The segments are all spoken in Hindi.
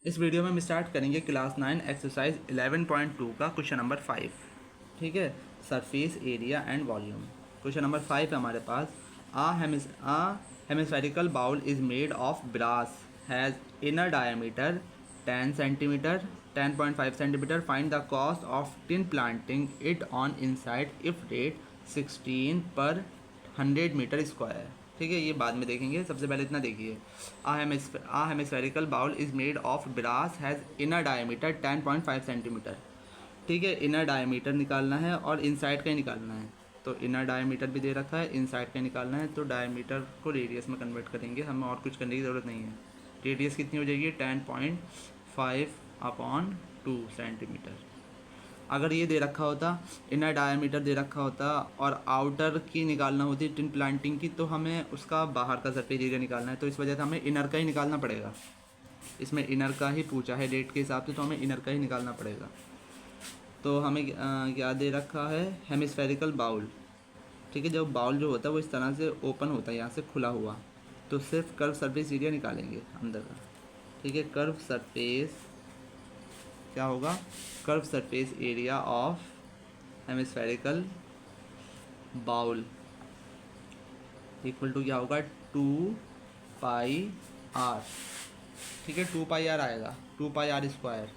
इस वीडियो में हम स्टार्ट करेंगे क्लास 9 एक्सरसाइज 11.2 का क्वेश्चन नंबर 5। ठीक है, surface area and volume. Question number 5 है हमारे पास। A hemispherical bowl is made of brass, has inner diameter 10 centimetre 10.5 centimetre. Find the cost of tin planting it on inside if rate 16 per 100 metre square. ठीक है, ये बाद में देखेंगे, सबसे पहले इतना देखिए। A hemispherical bowl is made of brass, has inner diameter 10.5 centimetre. ठीक है, इनर डायमीटर निकालना है और इनसाइड का ही निकालना है। तो इनर डायमीटर भी दे रखा है, इनसाइड का निकालना है। तो डायमीटर को रेडियस में कन्वर्ट करेंगे, हमें और कुछ करने की ज़रूरत नहीं है। रेडियस कितनी हो जाएगी? 10.5/2 सेंटीमीटर। अगर ये दे रखा होता, इनर डायमीटर दे रखा होता और आउटर की निकालना होती टिन प्लांटिंग की, तो हमें उसका बाहर का सरफेस एरिया निकालना है। तो इस वजह से हमें इनर का ही निकालना पड़ेगा। इसमें इनर का ही पूछा है रेट के हिसाब से, तो हमें इनर का ही निकालना पड़ेगा। तो हमें क्या दे रखा है? Hemispherical bowl. ठीक है, जब बाउल जो होता है वो इस तरह से ओपन होता है, यहाँ से खुला हुआ, तो सिर्फ कर्व सरफेस एरिया निकालेंगे अंदर का। ठीक है, कर्व सरफेस क्या होगा? Curve surface area of hemispherical bowl equal to क्या होगा? 2πr। ठीक है, 2πr आएगा, 2πr²,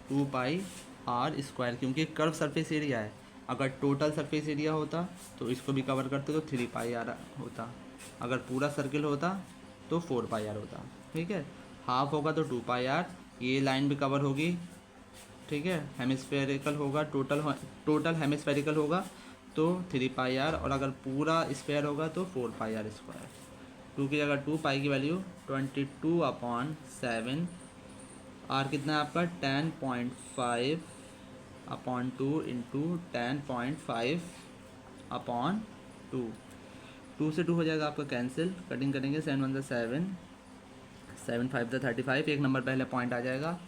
2πr², क्योंकि कर्व सरफेस एरिया है। अगर टोटल सरफेस एरिया होता तो इसको भी कवर करते तो 3πr होता। अगर पूरा सर्किल होता तो 4πr होता। ठीक है, हाफ होगा तो 2πr, ये लाइन भी कवर होगी। ठीक है, हेमिस्फेरिकल होगा, टोटल हेमिस्फेरिकल होगा तो 3πr, और अगर पूरा स्क्वायर होगा तो 4πr²। 2 की जगह 2 की वैल्यू 22/7। आर कितना है आपका? 10.5/2 इंटू 10.5/2। 2 से 2 हो जाएगा आपका कैंसिल, कटिंग करेंगे, 7 1 7, 7 5 35, एक नंबर पहले पॉइंट आ जाएगा।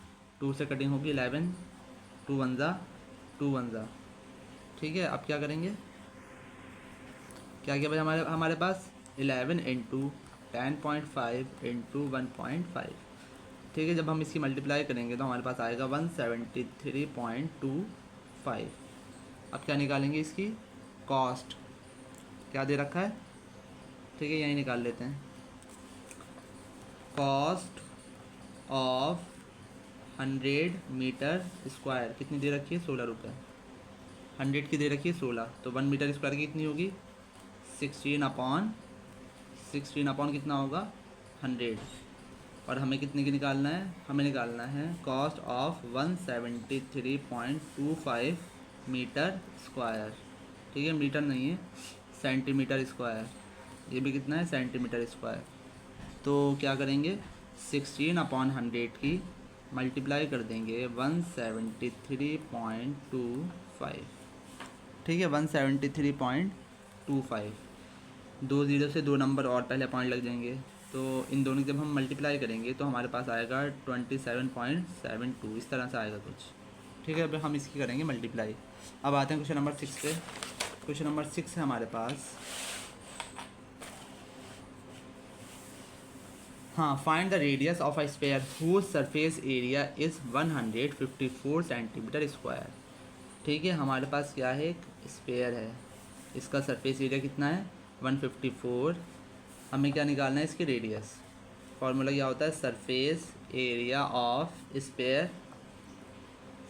2 से कटिंग होगी 11, 2 1 2 1। ठीक है, अब क्या करेंगे? क्या क्या भाई हमारे पास? 11 इंटू 10.5 इंटू 1.5। ठीक है, जब हम इसकी मल्टीप्लाई करेंगे तो हमारे पास आएगा 173.25। अब क्या निकालेंगे? इसकी कॉस्ट क्या दे रखा है? ठीक है, यही निकाल लेते हैं। कॉस्ट ऑफ 100 मीटर स्क्वायर कितनी दे रखी है? 16 रुपये। 100 की दे रखी है 16, तो 1 मीटर स्क्वायर की कितनी होगी? 16 कितना होगा? 100। और हमें कितने की निकालना है? हमें निकालना है कॉस्ट ऑफ 173.25 मीटर स्क्वायर। ठीक है, मीटर नहीं है, सेंटीमीटर स्क्वायर। ये भी कितना है? Centimetre square. तो क्या करेंगे? 16/100 की मल्टीप्लाई कर देंगे 173.25। ठीक है, 173.25। 2 0 से 2 नंबर और पहले पॉइंट लग जाएंगे, तो इन दोनों की जब हम मल्टीप्लाई करेंगे तो हमारे पास आएगा 27.72, इस तरह से आएगा कुछ। ठीक है, अब हम इसकी करेंगे मल्टीप्लाई। अब आते हैं क्वेश्चन नंबर 6 पे। क्वेश्चन नंबर 6 है हमारे पास। हाँ, find the radius of a sphere whose surface area is 154 centimetre square. ठीक है, हमारे पास क्या है? एक स्फीयर है, इसका सरफेस एरिया कितना है? 154। हमें क्या निकालना है? इसकी रेडियस। फॉर्मूला क्या होता है? Surface area of sphere.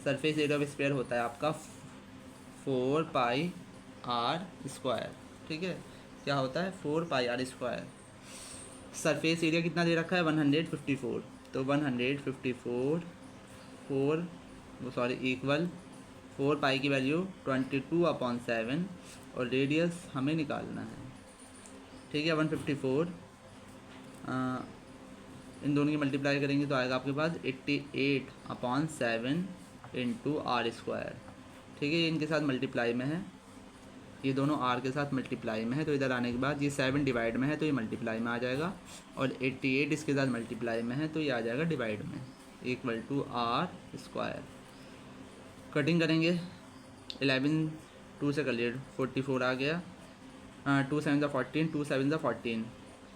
Surface area of sphere होता है आपका 4πr²। ठीक है, क्या होता है? 4πr²। सरफेस एरिया कितना दे रखा है? 154। तो 154 इक्वल 4 की वैल्यू 22/7, और रेडियस हमें निकालना है। ठीक है, 154 इन दोनों की मल्टीप्लाई करेंगे तो आएगा आपके पास 88/7 इंटू r²। ठीक है, ये इनके साथ मल्टीप्लाई में है, ये दोनों r के साथ मल्टीप्लाई में है, तो इधर आने के बाद ये 7 डिवाइड में है तो ये मल्टीप्लाई में आ जाएगा, और 88 इसके साथ मल्टीप्लाई में है तो ये आ जाएगा डिवाइड में, इक्वल टू r²। कटिंग करेंगे, 11 2 से कर लिए 44 आ गया, 2 7 14, 2 7 14,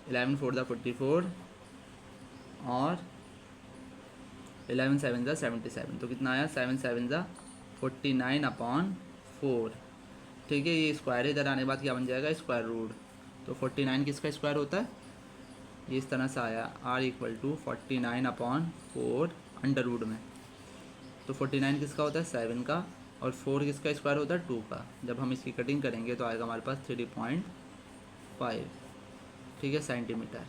11 4 44, और 11 7 ज़ा 77, तो कितना आया 7 7 ज़ा 49/4। ठीक है, ये स्क्वायर है, इधर आने के बाद क्या बन जाएगा स्क्वायर रूट। तो 49 किसका स्क्वायर होता है, ये इस तरह से आया r = 49/4 अंडर रूट में। तो 49 किसका होता है 7 का, और 4 किसका स्क्वायर होता है 2 का। जब हम इसकी कटिंग करेंगे तो आएगा हमारे पास 3.5, ठीक है, सेंटीमीटर।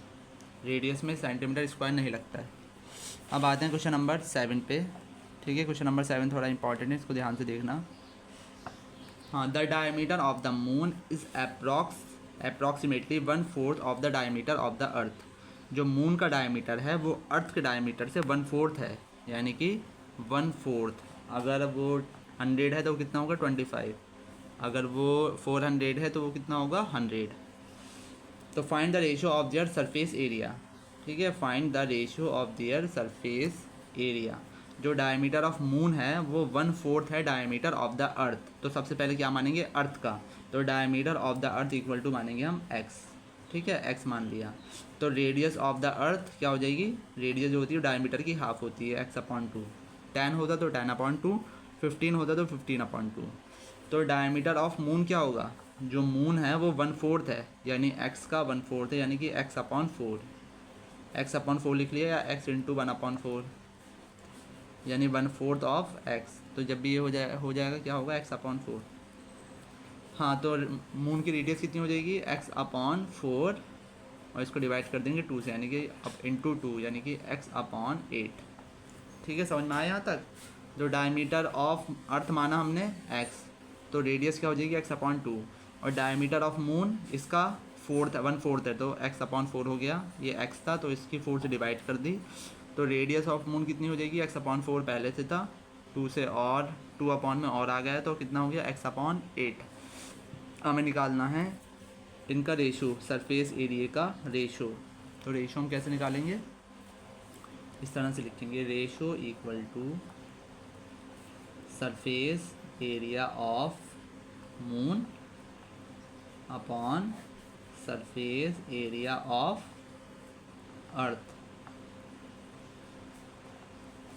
रेडियस में सेंटीमीटर स्क्वायर नहीं लगता है। अब आते हैं क्वेश्चन नंबर 7 पे। ठीक है, क्वेश्चन नंबर 7 थोड़ा इंपॉर्टेंट है, इसको ध्यान से देखना। हाँ, the diameter of the moon is approximately 1/4 of the diameter of the अर्थ। जो मून का डायमीटर है वो अर्थ के डायमीटर से 1/4 है, यानी कि 1/4। अगर वो 100 है तो वो कितना होगा 25, अगर वो 400 है तो वो कितना होगा 100। तो find the ratio of their surface area. ठीक है, find the ratio of their surface area. जो डायमीटर ऑफ मून है वो 1/4 है डायमीटर ऑफ द अर्थ। तो सबसे पहले क्या मानेंगे अर्थ का, तो diameter of the earth equal to मानेंगे हम x। ठीक है, x मान लिया। तो रेडियस ऑफ द अर्थ क्या हो जाएगी, रेडियस जो होती है डायमीटर की हाफ होती है x/2। 10 होता तो 10/2, 15 होता तो 15/2। तो डायमीटर ऑफ मून क्या होगा, जो मून है वो 1/4 है, यानी x का 1/4 है, यानी कि x/4। x/4 लिख लिया, या x × 1/4, यानी 1/4 ऑफ x। तो जब भी ये हो जाएगा क्या होगा x/4। हाँ, तो मून की रेडियस कितनी हो जाएगी x/4, और इसको डिवाइड कर देंगे 2 से, यानी कि अब × 2, यानी कि x/8। ठीक है, समझ में आया यहाँ तक। जो डायमीटर ऑफ अर्थ माना हमने x, तो रेडियस क्या हो जाएगी x/2, और डायमीटर ऑफ मून इसका 1/4 है, तो x/4 हो गया। ये x था तो इसकी 4 से डिवाइड कर दी। तो रेडियस ऑफ मून कितनी हो जाएगी x/4 पहले से था, 2 से और 2 में और आ गया, तो कितना हो गया x/8। हमें निकालना है इनका रेशो, सरफेस एरिया का रेशो। तो रेशो हम कैसे निकालेंगे, इस तरह से लिखेंगे, ratio equal to surface area of moon upon surface area of earth.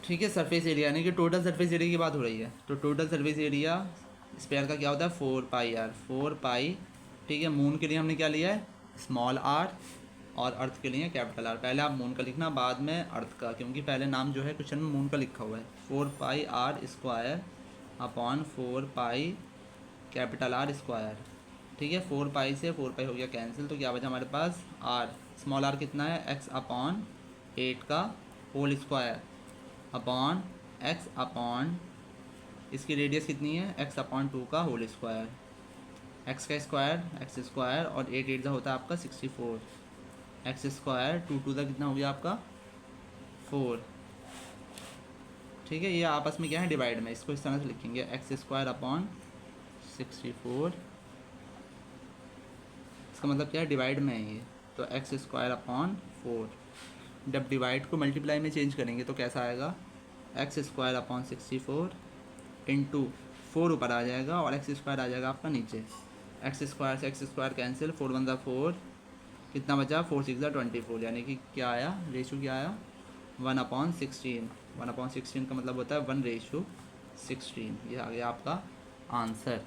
ठीक है, सरफेस एरिया यानी कि टोटल सरफेस एरिया की बात हो रही है। तो टोटल सरफेस एरिया स्क्वायर का क्या होता है 4πr, 4π। ठीक है, मून के लिए हमने क्या लिया है स्मॉल r, और अर्थ के लिए कैपिटल R। पहले आप मून का लिखना, बाद में अर्थ का, क्योंकि पहले नाम जो है क्वेश्चन में मून का लिखा हुआ है। 4πr² upon 4π capital R square. ठीक है, 4π से 4π हो गया कैंसिल, तो क्या बचा हमारे पास r, स्मॉल r कितना है x/8 का होल स्क्वायर अपॉन x/, इसकी रेडियस कितनी है x/2 का होल स्क्वायर। x का स्क्वायर x स्क्वायर, और 8 8 होता है आपका 64, x स्क्वायर 2 2 कितना हो गया आपका 4। ठीक है, ये आपस में क्या है डिवाइड में, इसको इस तरह से लिखेंगे x² अपॉन 64। इसका मतलब क्या है डिवाइड में है ये, तो x² अपॉन 4। जब डिवाइड को मल्टीप्लाई में चेंज करेंगे तो कैसा आएगा x² अपॉन 64 इंटू 4 ऊपर आ जाएगा, और x² आ जाएगा आपका नीचे। x² से x² कैंसिल, 4 1 4, कितना बचा 4 6 24, यानी कि क्या आया रेशो, क्या आया 1/16। 1/16 का मतलब होता है 1:16। ये आ गया आपका आंसर।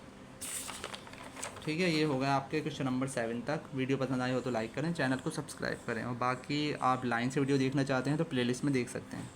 ठीक है, ये हो गया आपके क्वेश्चन नंबर 7 तक। वीडियो पसंद आई हो तो लाइक करें, चैनल को सब्सक्राइब करें, और बाकी आप लाइन से वीडियो देखना चाहते हैं तो प्लेलिस्ट में देख सकते हैं।